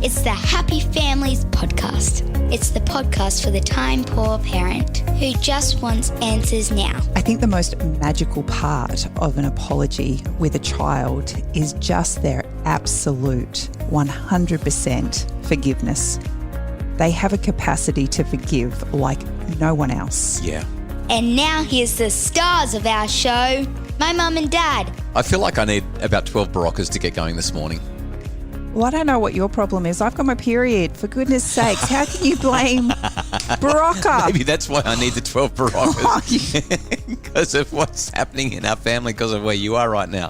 It's the Happy Families podcast. It's the podcast for the time-poor parent who just wants answers now. I think the most magical part of an apology with a child is just their absolute 100% forgiveness. They have a capacity to forgive like no one else. Yeah. And now here's the stars of our show, my mum and dad. I feel like I need about 12 Baroccas to get going this morning. Well, I don't know what your problem is. I've got my period. For goodness sakes, how can you blame Barocca? Maybe that's why I need the 12 Baroccas. Because of what's happening in our family, because of where you are right now.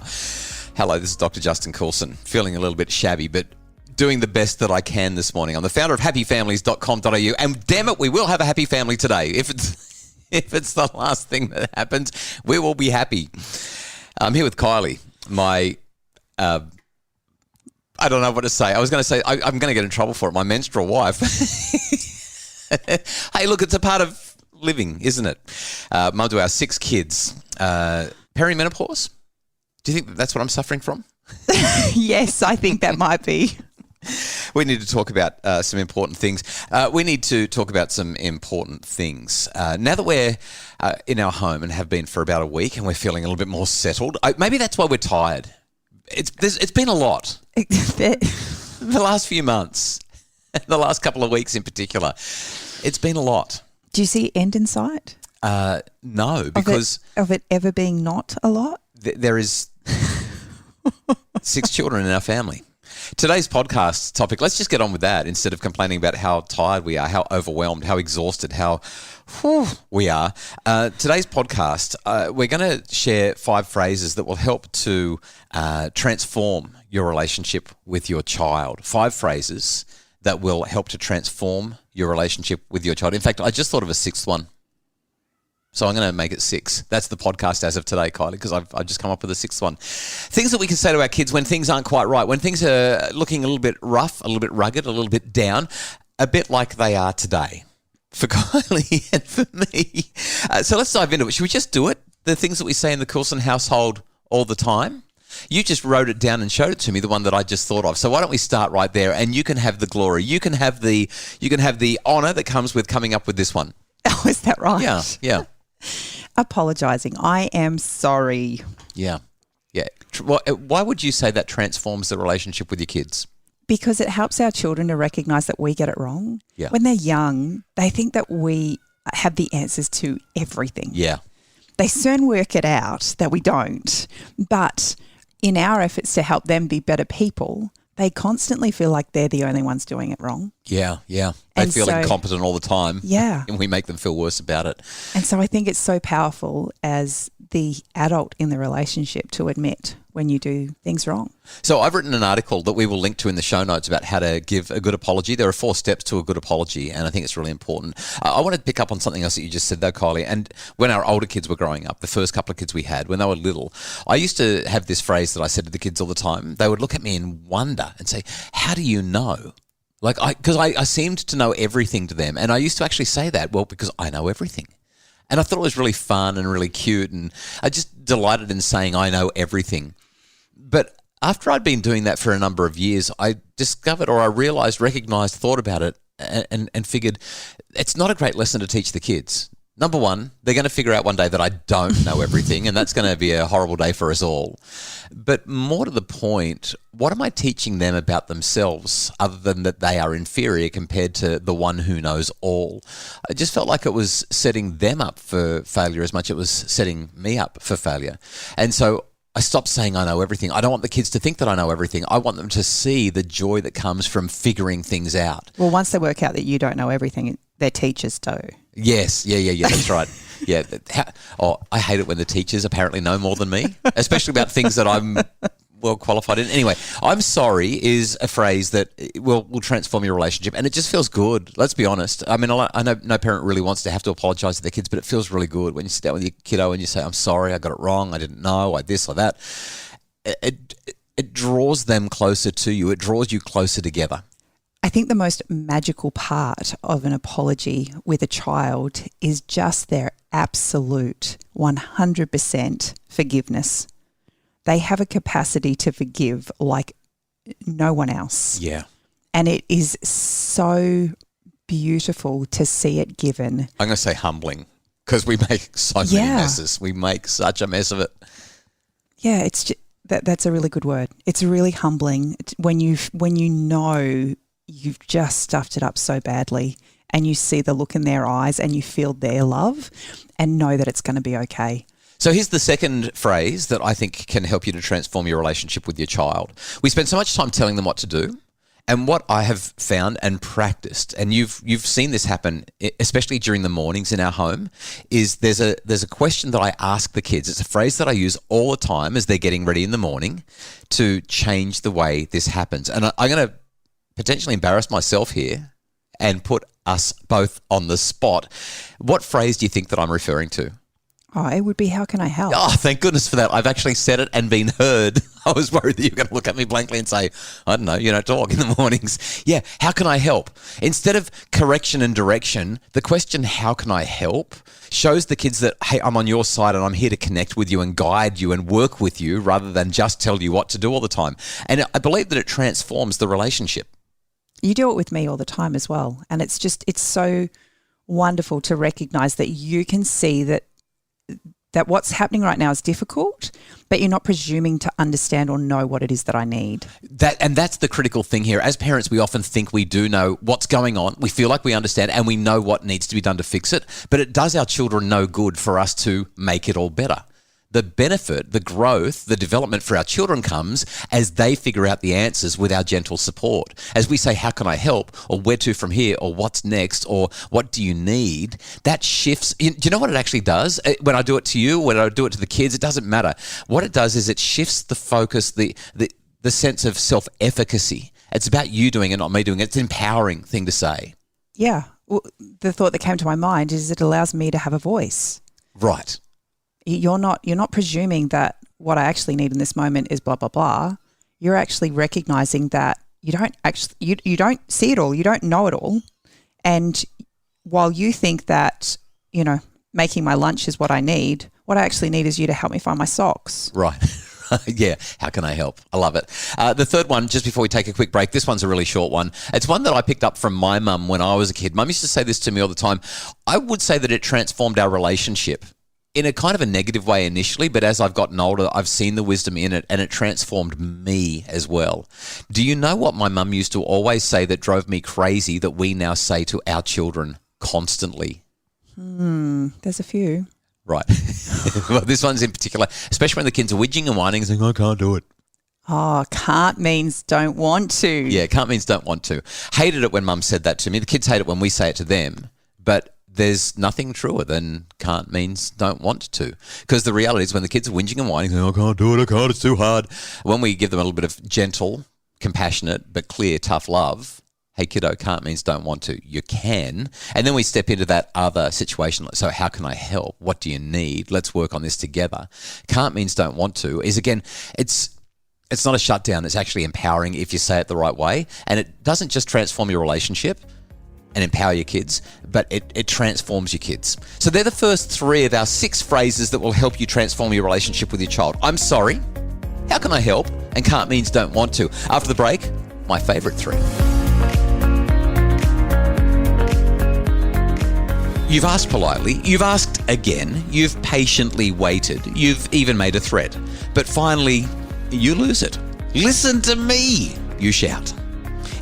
Hello, this is Dr. Justin Coulson. Feeling a little bit shabby, but doing the best that I can this morning. I'm the founder of happyfamilies.com.au, and damn it, we will have a happy family today. If it's the last thing that happens, we will be happy. I'm here with Kylie, my I don't know what to say. I was going to say, I'm going to get in trouble for it, my menstrual wife. Hey, look, it's a part of living, isn't it? Mum to our 6 kids. Perimenopause? Do you think that's what I'm suffering from? Yes, I think that might be. We need to talk about some important things. Now that we're in our home and have been for about a week and we're feeling a little bit more settled, maybe that's why we're tired. It's been a lot. The last few months, the last couple of weeks in particular, it's been a lot. Do you see end in sight? No, because... Of it ever being not a lot? There is 6 children in our family. Today's podcast topic, let's just get on with that instead of complaining about how tired we are, how overwhelmed, how exhausted, how we are. Today's podcast, we're going to share 5 phrases that will help to transform your relationship with your child. 5 phrases that will help to transform your relationship with your child. In fact, I just thought of a 6th one. So I'm going to make it 6. That's the podcast as of today, Kylie, because I've just come up with a 6th one. Things that we can say to our kids when things aren't quite right, when things are looking a little bit rough, a little bit rugged, a little bit down, a bit like they are today for Kylie and for me. So let's dive into it. Should we just do it? The things that we say in the Coulson household all the time? You just wrote it down and showed it to me, the one that I just thought of. So why don't we start right there, and you can have the glory. You can have the honour that comes with coming up with this one. Oh, is that right? Yeah. Apologising. I am sorry. Yeah. Why would you say that transforms the relationship with your kids? Because it helps our children to recognise that we get it wrong. Yeah. When they're young, they think that we have the answers to everything. Yeah. They soon work it out that we don't. But in our efforts to help them be better people, they constantly feel like they're the only ones doing it wrong. Yeah. They feel incompetent all the time. Yeah. And we make them feel worse about it. And so I think it's so powerful as the adult in the relationship to admit when you do things wrong. So I've written an article that we will link to in the show notes about how to give a good apology. There are 4 steps to a good apology, and I think it's really important. I want to pick up on something else that you just said though, Kylie. And when our older kids were growing up, the first couple of kids we had, when they were little, I used to have this phrase that I said to the kids all the time. They would look at me in wonder and say, "How do you know?" Because I seemed to know everything to them. And I used to actually say that, well, because I know everything. And I thought it was really fun and really cute. And I just delighted in saying I know everything. But after I'd been doing that for a number of years, I discovered, or I realised, recognised, thought about it and figured it's not a great lesson to teach the kids. Number one, they're going to figure out one day that I don't know everything, and that's going to be a horrible day for us all. But more to the point, what am I teaching them about themselves other than that they are inferior compared to the one who knows all? I just felt like it was setting them up for failure as much as it was setting me up for failure. And so I stopped saying I know everything. I don't want the kids to think that I know everything. I want them to see the joy that comes from figuring things out. Well, once they work out that you don't know everything, their teachers do. Yes, yeah, that's right. Yeah, I hate it when the teachers apparently know more than me, especially about things that I'm well qualified in. Anyway, I'm sorry is a phrase that will transform your relationship, and it just feels good. Let's be honest. I mean, I know no parent really wants to have to apologise to their kids, but it feels really good when you sit down with your kiddo and you say, "I'm sorry, I got it wrong, I didn't know, I this or that." It draws them closer to you. It draws you closer together. I think the most magical part of an apology with a child is just their absolute 100% forgiveness. They have a capacity to forgive like no one else. Yeah. And it is so beautiful to see it given. I'm going to say humbling, because we make so many messes. We make such a mess of it. Yeah, it's just, that's a really good word. It's really humbling when you know you've just stuffed it up so badly, and you see the look in their eyes and you feel their love and know that it's going to be okay. So here's the second phrase that I think can help you to transform your relationship with your child. We spend so much time telling them what to do. And what I have found and practiced, and you've seen this happen, especially during the mornings in our home, is there's a question that I ask the kids. It's a phrase that I use all the time as they're getting ready in the morning to change the way this happens. And I'm going to potentially embarrass myself here and put us both on the spot. What phrase do you think that I'm referring to? Oh, it would be, how can I help? Oh, thank goodness for that. I've actually said it and been heard. I was worried that you were going to look at me blankly and say, I don't know, you don't talk in the mornings. Yeah, how can I help? Instead of correction and direction, the question, how can I help, shows the kids that, hey, I'm on your side and I'm here to connect with you and guide you and work with you rather than just tell you what to do all the time. And I believe that it transforms the relationship. You do it with me all the time as well. And it's so wonderful to recognize that you can see that what's happening right now is difficult, but you're not presuming to understand or know what it is that I need. That's the critical thing here. As parents, we often think we do know what's going on. We feel like we understand and we know what needs to be done to fix it, but it does our children no good for us to make it all better. The benefit, the growth, the development for our children comes as they figure out the answers with our gentle support. As we say, how can I help? Or where to from here? Or what's next? Or what do you need? That shifts. Do you know what it actually does? When I do it to you, when I do it to the kids, it doesn't matter. What it does is it shifts the focus, the sense of self-efficacy. It's about you doing it, not me doing it. It's an empowering thing to say. Yeah. Well, the thought that came to my mind is it allows me to have a voice. Right. You're not presuming that what I actually need in this moment is blah, blah, blah. You're actually recognizing that you don't see it all. You don't know it all. And while you think that, making my lunch is what I need, what I actually need is you to help me find my socks. Right. Yeah. How can I help? I love it. The third one, just before we take a quick break, this one's a really short one. It's one that I picked up from my mum when I was a kid. Mum used to say this to me all the time. I would say that it transformed our relationship in a kind of a negative way initially, but as I've gotten older, I've seen the wisdom in it and it transformed me as well. Do you know what my mum used to always say that drove me crazy that we now say to our children constantly? There's a few. Right. Well, this one's in particular, especially when the kids are whinging and whining and saying, I can't do it. Oh, can't means don't want to. Yeah, can't means don't want to. Hated it when mum said that to me. The kids hate it when we say it to them, but there's nothing truer than can't means don't want to. Because the reality is when the kids are whinging and whining, saying, I can't do it, I can't, it's too hard. When we give them a little bit of gentle, compassionate, but clear, tough love, hey kiddo, can't means don't want to. You can. And then we step into that other situation. So how can I help? What do you need? Let's work on this together. Can't means don't want to is, again, it's not a shutdown. It's actually empowering if you say it the right way. And it doesn't just transform your relationship and empower your kids, but it transforms your kids. So they're the first 3 of our 6 phrases that will help you transform your relationship with your child. I'm sorry, how can I help? And can't means don't want to. After the break, my favourite 3. You've asked politely, you've asked again, you've patiently waited, you've even made a threat, but finally, you lose it. Listen to me, you shout.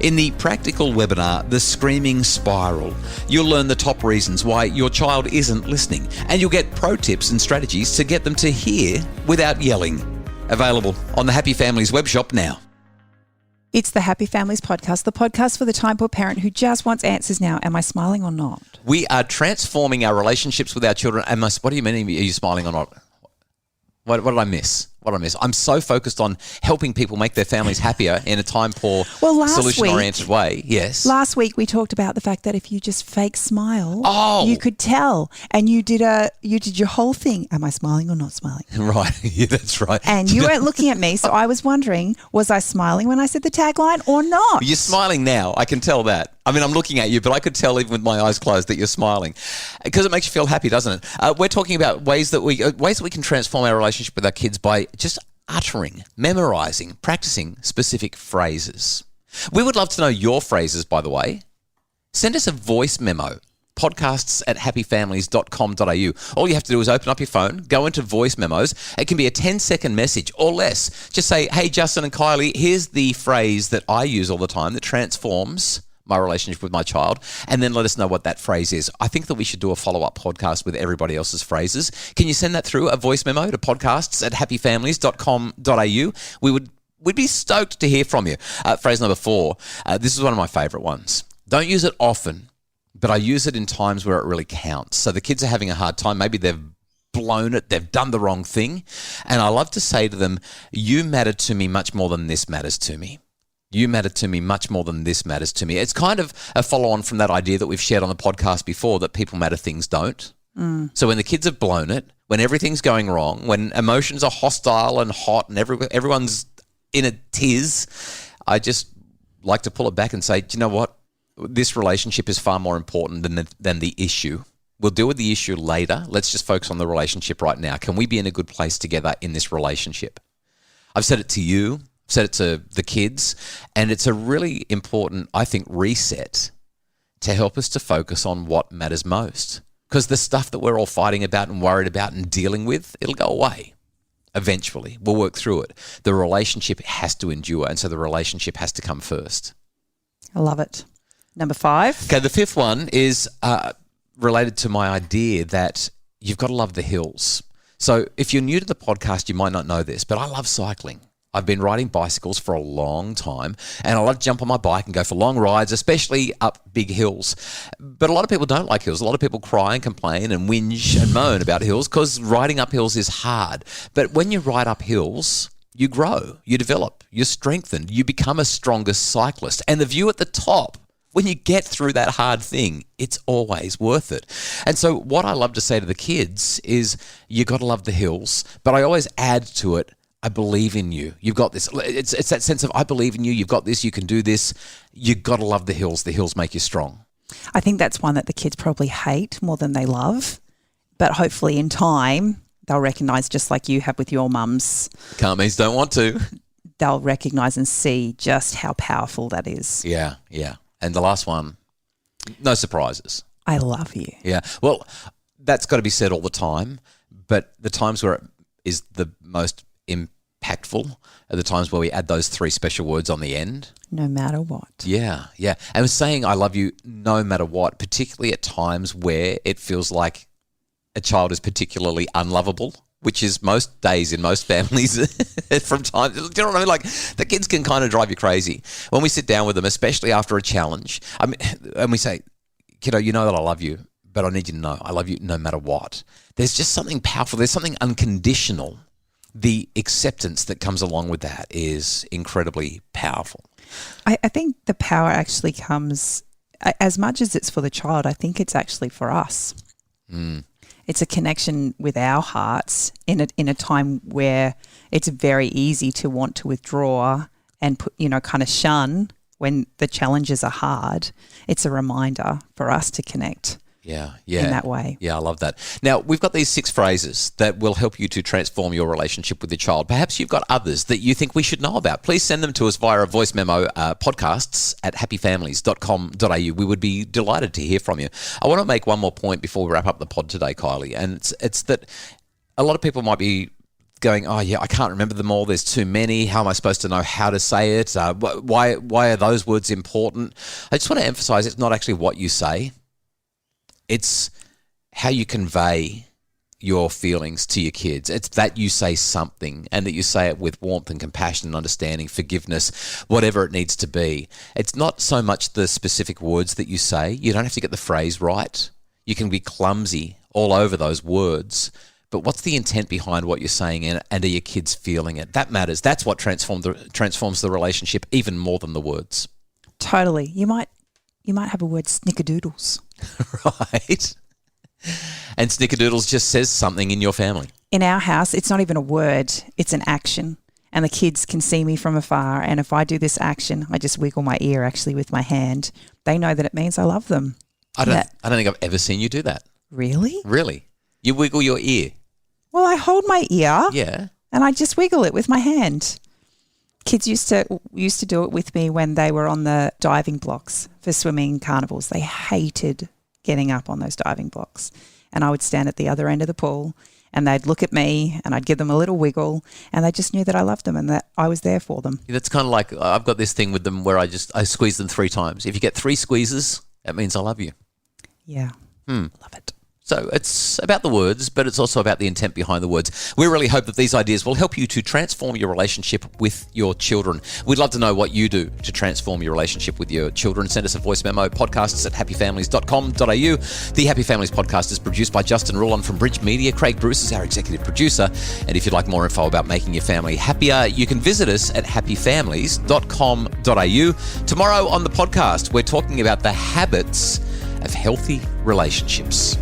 In the practical webinar, The Screaming Spiral, you'll learn the top reasons why your child isn't listening, and you'll get pro tips and strategies to get them to hear without yelling. Available on the Happy Families webshop now. It's the Happy Families podcast, the podcast for the time poor parent who just wants answers now. Am I smiling or not? We are transforming our relationships with our children. What do you mean? Are you smiling or not? What did I miss? I'm so focused on helping people make their families happier in a time-poor, solution-oriented way. Yes. Last week we talked about the fact that if you just fake smile, you could tell. And you did your whole thing. Am I smiling or not smiling? Right. Yeah, that's right. And you weren't looking at me, so I was wondering, was I smiling when I said the tagline or not? You're smiling now. I can tell that. I mean, I'm looking at you, but I could tell even with my eyes closed that you're smiling because it makes you feel happy, doesn't it? We're talking about ways that we can transform our relationship with our kids by just uttering, memorizing, practicing specific phrases. We would love to know your phrases, by the way. Send us a voice memo, podcasts@happyfamilies.com.au. All you have to do is open up your phone, go into voice memos. It can be a 10-second message or less. Just say, hey, Justin and Kylie, here's the phrase that I use all the time that transforms my relationship with my child, and then let us know what that phrase is. I think that we should do a follow-up podcast with everybody else's phrases. Can you send that through, a voice memo, to podcasts@happyfamilies.com.au? We'd be stoked to hear from you. Phrase number 4. This is one of my favourite ones. Don't use it often, but I use it in times where it really counts. So the kids are having a hard time. Maybe they've blown it. They've done the wrong thing. And I love to say to them, you matter to me much more than this matters to me. You matter to me much more than this matters to me. It's kind of a follow-on from that idea that we've shared on the podcast before, that people matter, things don't. So when the kids have blown it, when everything's going wrong, when emotions are hostile and hot and everyone's in a tiz, I just like to pull it back and say, do you know what? This relationship is far more important than the issue. We'll deal with the issue later. Let's just focus on the relationship right now. Can we be in a good place together in this relationship? I've said it to you. Said it to the kids, and it's a really important, I think, reset to help us to focus on what matters most. Because the stuff that we're all fighting about and worried about and dealing with, it'll go away. Eventually, we'll work through it. The relationship has to endure, and so the relationship has to come first. I love it. Number 5. Okay, the 5th one is related to my idea that you've got to love the hills. So if you're new to the podcast, you might not know this, but I love cycling. I've been riding bicycles for a long time, and I love to jump on my bike and go for long rides, especially up big hills. But a lot of people don't like hills. A lot of people cry and complain and whinge and moan about hills because riding up hills is hard. But when you ride up hills, you grow, you develop, you're strengthened, you become a stronger cyclist. And the view at the top, when you get through that hard thing, it's always worth it. And so what I love to say to the kids is, you got to love the hills, but I always add to it, I believe in you. You've got this. It's that sense of, I believe in you. You've got this. You can do this. You got to love the hills. The hills make you strong. I think that's one that the kids probably hate more than they love, but hopefully in time they'll recognise, just like you have with your mums. Can't means don't want to. They'll recognise and see just how powerful that is. Yeah, yeah. And the last one, no surprises. I love you. Yeah. Well, that's got to be said all the time, but the times where it is the most impactful are the times where we add those 3 special words on the end. No matter what. Yeah, yeah. And saying I love you no matter what, particularly at times where it feels like a child is particularly unlovable, which is most days in most families from time. Do you know what I mean? Like, the kids can kind of drive you crazy. When we sit down with them, especially after a challenge, and we say, kiddo, you know that I love you, but I need you to know I love you no matter what. There's just something powerful. There's something unconditional. The acceptance that comes along with that is incredibly powerful. I think the power actually comes, as much as it's for the child, I think it's actually for us. It's a connection with our hearts in a time where it's very easy to want to withdraw and kind of shun when the challenges are hard. It's a reminder for us to connect. Yeah. In that way. Yeah, I love that. Now, we've got these 6 phrases that will help you to transform your relationship with your child. Perhaps you've got others that you think we should know about. Please send them to us via a voice memo, podcasts@happyfamilies.com.au. We would be delighted to hear from you. I want to make one more point before we wrap up the pod today, Kylie, and it's that a lot of people might be going, oh, yeah, I can't remember them all. There's too many. How am I supposed to know how to say it? Why are those words important? I just want to emphasize it's not actually what you say. It's how you convey your feelings to your kids. It's that you say something and that you say it with warmth and compassion and understanding, forgiveness, whatever it needs to be. It's not so much the specific words that you say. You don't have to get the phrase right. You can be clumsy all over those words. But what's the intent behind what you're saying, and are your kids feeling it? That matters. That's what transforms the relationship even more than the words. Totally. You might have a word snickerdoodles. Right. And snickerdoodles just says something in your family. In our house, it's not even a word, it's an action. And the kids can see me from afar, and if I do this action, I just wiggle my ear actually with my hand. They know that it means I love them. I don't think I've ever seen you do that. Really? Really? You wiggle your ear? Well, I hold my ear. Yeah. And I just wiggle it with my hand. Kids used to do it with me when they were on the diving blocks for swimming carnivals. They hated getting up on those diving blocks. And I would stand at the other end of the pool and they'd look at me and I'd give them a little wiggle and they just knew that I loved them and that I was there for them. That's kind of like, I've got this thing with them where I squeeze them 3 times. If you get 3 squeezes, that means I love you. Yeah. Love it. So it's about the words, but it's also about the intent behind the words. We really hope that these ideas will help you to transform your relationship with your children. We'd love to know what you do to transform your relationship with your children. Send us a voice memo, podcasts@happyfamilies.com.au. The Happy Families podcast is produced by Justin Rulon from Bridge Media. Craig Bruce is our executive producer. And if you'd like more info about making your family happier, you can visit us at happyfamilies.com.au. Tomorrow on the podcast, we're talking about the habits of healthy relationships.